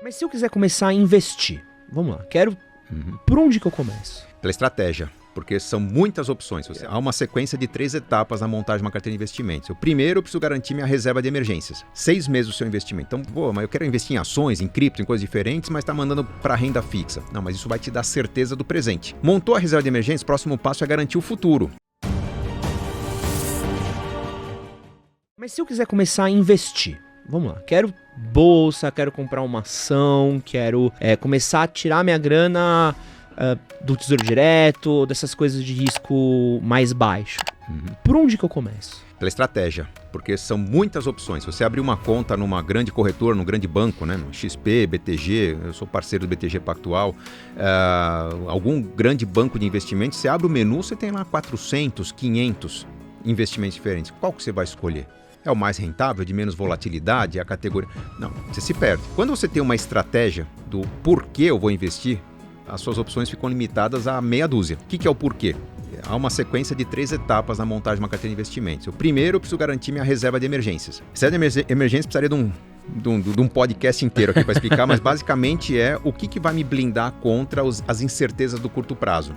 Mas se eu quiser começar a investir, vamos lá, por onde que eu começo? Pela estratégia, porque são muitas opções. Há uma sequência de 3 etapas na montagem de uma carteira de investimentos. Primeiro, eu preciso garantir minha reserva de emergências. 6 meses do seu investimento. Então, mas eu quero investir em ações, em cripto, em coisas diferentes, mas está mandando para renda fixa. Não, mas isso vai te dar certeza do presente. Montou a reserva de emergências, o próximo passo é garantir o futuro. Mas se eu quiser começar a investir, vamos lá, quero bolsa, quero comprar uma ação, quero começar a tirar minha grana do Tesouro Direto, dessas coisas de risco mais baixo. Por onde que eu começo? Pela estratégia, porque são muitas opções. Se você abrir uma conta numa grande corretora, num grande banco, né, no XP, BTG, eu sou parceiro do BTG Pactual, algum grande banco de investimentos, você abre o menu, você tem lá 400, 500 investimentos diferentes. Qual que você vai escolher? É o mais rentável, de menos volatilidade, é a categoria... Não, você se perde. Quando você tem uma estratégia do porquê eu vou investir, as suas opções ficam limitadas a meia dúzia. O que é o porquê? Há uma sequência de 3 etapas na montagem de uma carteira de investimentos. Primeiro, eu preciso garantir minha reserva de emergências. Reserva de emergência precisaria de um podcast inteiro aqui para explicar, mas basicamente é o que vai me blindar contra as incertezas do curto prazo.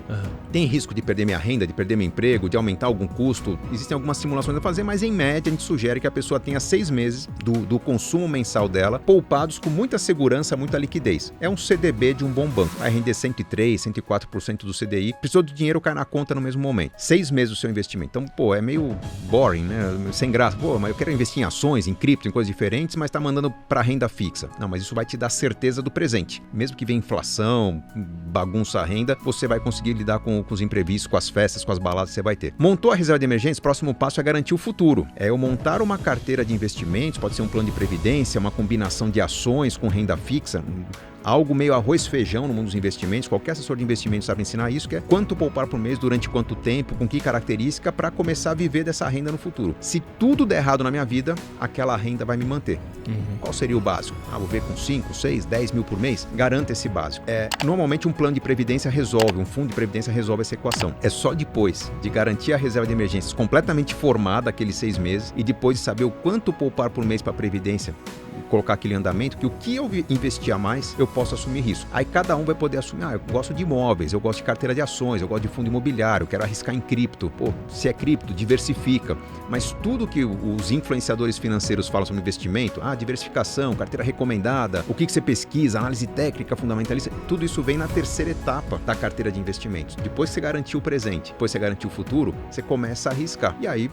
Tem risco de perder minha renda, de perder meu emprego, de aumentar algum custo. Existem algumas simulações a fazer, mas em média a gente sugere que a pessoa tenha 6 meses do consumo mensal dela poupados com muita segurança, muita liquidez. É um CDB de um bom banco. Vai render 103, 104% do CDI. Precisou do dinheiro, cai na conta no mesmo momento. 6 meses do seu investimento. Então, é meio boring, né? Sem graça. Mas eu quero investir em ações, em cripto, em coisas diferentes, mas tá mandando para renda fixa. Não, mas isso vai te dar certeza do presente. Mesmo que venha inflação, bagunça a renda, você vai conseguir lidar com os imprevistos, com as festas, com as baladas que você vai ter. Montou a reserva de emergência, o próximo passo é garantir o futuro. É eu montar uma carteira de investimentos, pode ser um plano de previdência, uma combinação de ações com renda fixa, algo meio arroz e feijão no mundo dos investimentos. Qualquer assessor de investimentos sabe ensinar isso, que é quanto poupar por mês, durante quanto tempo, com que característica, para começar a viver dessa renda no futuro. Se tudo der errado na minha vida, aquela renda vai me manter. Qual seria o básico? Vou ver com 5, 6, 10 mil por mês? Garanta esse básico. Normalmente um plano de previdência resolve, um fundo de previdência resolve essa equação. É só depois de garantir a reserva de emergências completamente formada, aqueles 6 meses, e depois de saber o quanto poupar por mês para a previdência, colocar aquele andamento, que o que eu investir a mais, eu posso assumir risco. Aí cada um vai poder assumir, eu gosto de imóveis, eu gosto de carteira de ações, eu gosto de fundo imobiliário, eu quero arriscar em cripto. Se é cripto, diversifica. Mas tudo que os influenciadores financeiros falam sobre investimento, diversificação, carteira recomendada, o que você pesquisa, análise técnica, fundamentalista, tudo isso vem na terceira etapa da carteira de investimentos. Depois que você garantiu o presente, depois que você garantiu o futuro, você começa a arriscar. E aí,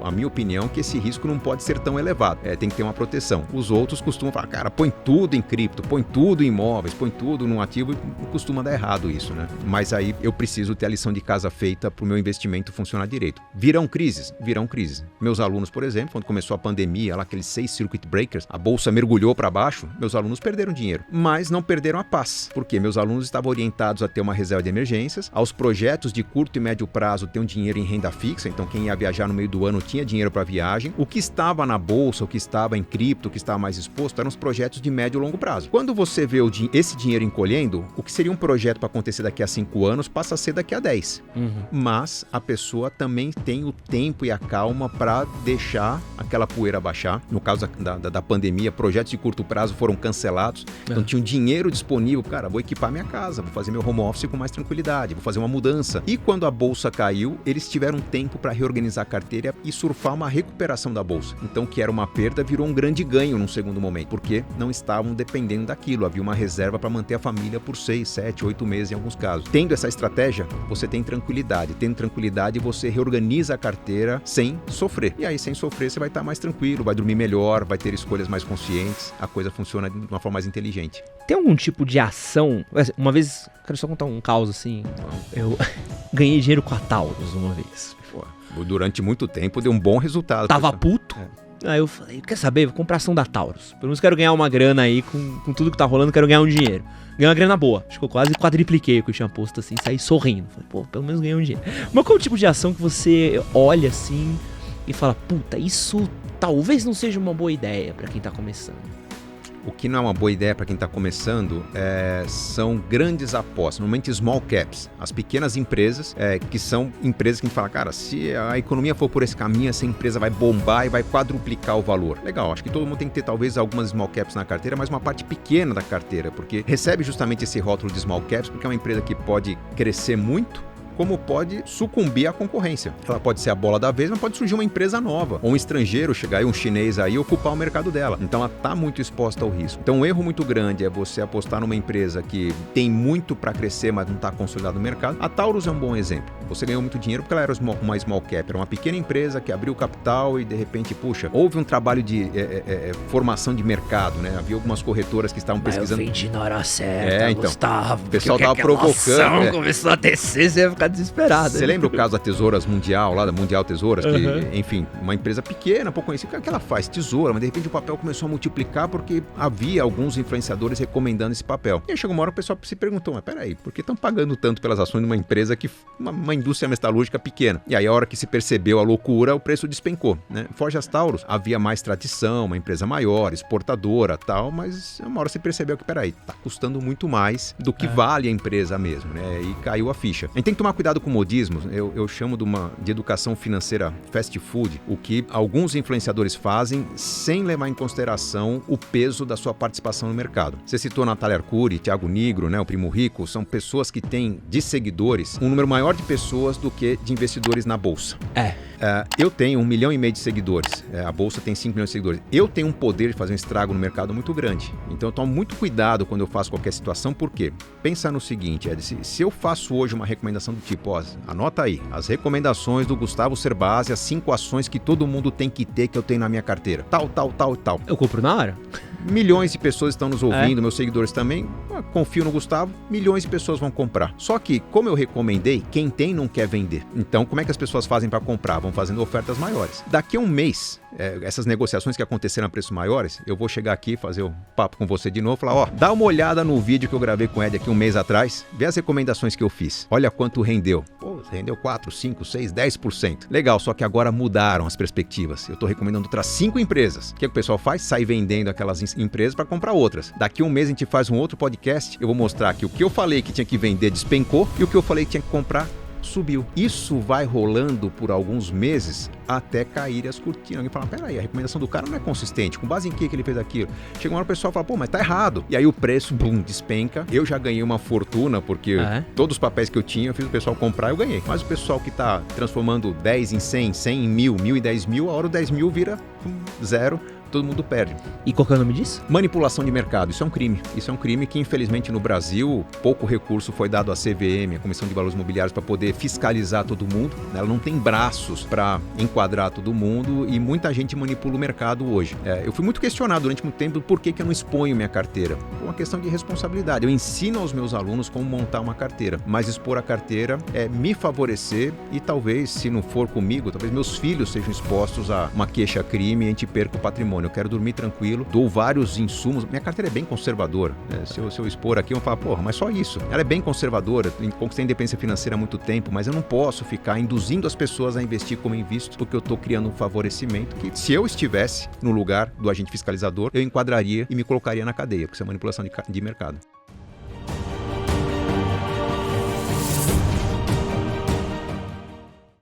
a minha opinião é que esse risco não pode ser tão elevado. Tem que ter uma proteção. Os outros costumam falar, cara, põe tudo em cripto, põe tudo em imóveis, põe tudo num ativo, e costuma dar errado isso, né? Mas aí eu preciso ter a lição de casa feita para o meu investimento funcionar direito. Virão crises? Virão crises. Meus alunos, por exemplo, quando começou a pandemia, lá aqueles 6 circuit breakers, a bolsa mergulhou para baixo, meus alunos perderam dinheiro, mas não perderam a paz. Por quê? Meus alunos estavam orientados a ter uma reserva de emergências, aos projetos de curto e médio prazo ter um dinheiro em renda fixa, então quem ia viajar no meio do ano tinha dinheiro para viagem. O que estava na bolsa, o que estava em cripto, o que estava mais exposto, eram os projetos de médio e longo prazo. Quando você vê esse dinheiro encolhendo, o que seria um projeto para acontecer daqui a 5 anos passa a ser daqui a 10. Mas a pessoa também tem o tempo e a calma para deixar aquela poeira baixar. No caso da pandemia, projetos de curto prazo foram cancelados, então tinha um dinheiro disponível, cara, vou equipar minha casa, vou fazer meu home office com mais tranquilidade, vou fazer uma mudança. E quando a bolsa caiu, eles tiveram tempo para reorganizar a carteira e surfar uma recuperação da bolsa. Então, que era uma perda, virou um grande ganho num segundo momento, porque não estavam dependendo daquilo, havia uma reserva para manter a família por 6, 7, 8 meses em alguns casos. Tendo essa estratégia, você tem tranquilidade. Tendo tranquilidade, você reorganiza a carteira sem sofrer. E aí, sem sofrer, você vai estar mais tranquilo, vai dormir melhor, vai ter escolhas mais conscientes, a coisa funciona de uma forma mais inteligente. Tem algum tipo de ação? Uma vez, quero só contar um caos assim, eu ganhei dinheiro com a Taurus uma vez. Durante muito tempo deu um bom resultado. Tava puto. Aí eu falei, quer saber? Vou comprar ação da Taurus. Pelo menos quero ganhar uma grana aí com tudo que tá rolando, quero ganhar um dinheiro. Ganhei uma grana boa. Acho que eu quase quadripliquei o que eu tinha posto assim, saí sorrindo. Falei, pelo menos ganhei um dinheiro. Mas qual é o tipo de ação que você olha assim e fala, puta, isso talvez não seja uma boa ideia pra quem tá começando? o que não é uma boa ideia para quem está começando são grandes apostas, normalmente small caps, as pequenas empresas, que são empresas que a gente fala, cara, se a economia for por esse caminho, essa empresa vai bombar e vai quadruplicar o valor. Legal, acho que todo mundo tem que ter talvez algumas small caps na carteira, mas uma parte pequena da carteira, porque recebe justamente esse rótulo de small caps, porque é uma empresa que pode crescer muito, como pode sucumbir à concorrência. Ela pode ser a bola da vez, mas pode surgir uma empresa nova, ou um estrangeiro chegar aí, um chinês aí, ocupar o mercado dela. Então ela está muito exposta ao risco. Então um erro muito grande é você apostar numa empresa que tem muito para crescer, mas não está consolidado no mercado. A Taurus é um bom exemplo. Você ganhou muito dinheiro porque ela era uma small cap, era uma pequena empresa que abriu capital e de repente, puxa, houve um trabalho de formação de mercado, né? Havia algumas corretoras que estavam pesquisando. Eu vendi na hora certa, então, Gustavo. O pessoal estava provocando. Começou a descer, você ia ficar desesperado. Você lembra o caso da Tesouras Mundial, lá da Mundial Tesouras, que, enfim, uma empresa pequena, pouco conhecida, o que ela faz? Tesoura, mas de repente o papel começou a multiplicar porque havia alguns influenciadores recomendando esse papel. E aí chegou uma hora o pessoal se perguntou, mas peraí, por que estão pagando tanto pelas ações de uma empresa que, uma indústria metalúrgica pequena? E aí a hora que se percebeu a loucura, o preço despencou, né? Forjas Taurus havia mais tradição, uma empresa maior, exportadora, tal, mas uma hora se percebeu que, peraí, tá custando muito mais do que vale a empresa mesmo, né? E caiu a ficha. A gente tem que tomar cuidado com modismos, eu chamo de educação financeira fast food, o que alguns influenciadores fazem sem levar em consideração o peso da sua participação no mercado. Você citou Natália Arcuri, Thiago Nigro, né, o Primo Rico, são pessoas que têm de seguidores um número maior de pessoas do que de investidores na bolsa. Eu tenho 1,5 milhão de seguidores, a bolsa tem 5 milhões de seguidores. Eu tenho um poder de fazer um estrago no mercado muito grande. Então eu tomo muito cuidado quando eu faço qualquer situação, porque pensa no seguinte, se eu faço hoje uma recomendação do tipo, anota aí, as recomendações do Gustavo Cerbasi, as 5 ações que todo mundo tem que ter, que eu tenho na minha carteira, tal. Eu compro na hora. Milhões de pessoas estão nos ouvindo, meus seguidores também, confio no Gustavo, milhões de pessoas vão comprar. Só que, como eu recomendei, quem tem não quer vender. Então, como é que as pessoas fazem para comprar? Vão fazendo ofertas maiores. Daqui a um mês, essas negociações que aconteceram a preços maiores, eu vou chegar aqui, fazer o papo com você de novo, falar, dá uma olhada no vídeo que eu gravei com o Ed aqui um mês atrás, vê as recomendações que eu fiz. Olha quanto rendeu. Rendeu 4, 5, 6, 10%. Legal, só que agora mudaram as perspectivas. Eu estou recomendando outras 5 empresas. O que o pessoal faz? Sai vendendo aquelas empresas para comprar outras. Daqui a um mês a gente faz um outro podcast, eu vou mostrar que o que eu falei que tinha que vender despencou e o que eu falei que tinha que comprar subiu. Isso vai rolando por alguns meses até cair as cortinas. Alguém fala, peraí, a recomendação do cara não é consistente. Com base em que ele fez aquilo? Chega uma hora o pessoal fala, mas tá errado. E aí o preço, despenca. Eu já ganhei uma fortuna, porque todos os papéis que eu tinha, eu fiz o pessoal comprar e eu ganhei. Mas o pessoal que tá transformando 10 em 100, 100 em 1000, 1000 em 10 mil, a hora o 10 mil vira zero. Todo mundo perde. E qual que é o nome disso? Manipulação de mercado. Isso é um crime. Isso é um crime que, infelizmente, no Brasil, pouco recurso foi dado à CVM, a Comissão de Valores Mobiliários, para poder fiscalizar todo mundo. Ela não tem braços para enquadrar todo mundo e muita gente manipula o mercado hoje. Eu fui muito questionado durante muito tempo por que eu não exponho minha carteira. É uma questão de responsabilidade. Eu ensino aos meus alunos como montar uma carteira, mas expor a carteira é me favorecer e talvez, se não for comigo, talvez meus filhos sejam expostos a uma queixa-crime e a gente perca o patrimônio. Eu quero dormir tranquilo, dou vários insumos. Minha carteira é bem conservadora. Se eu expor aqui, eu vou falar, mas só isso. Ela é bem conservadora, conquistei a independência financeira há muito tempo, mas eu não posso ficar induzindo as pessoas a investir como invisto, porque eu estou criando um favorecimento que, se eu estivesse no lugar do agente fiscalizador, eu enquadraria e me colocaria na cadeia, porque isso é manipulação de mercado.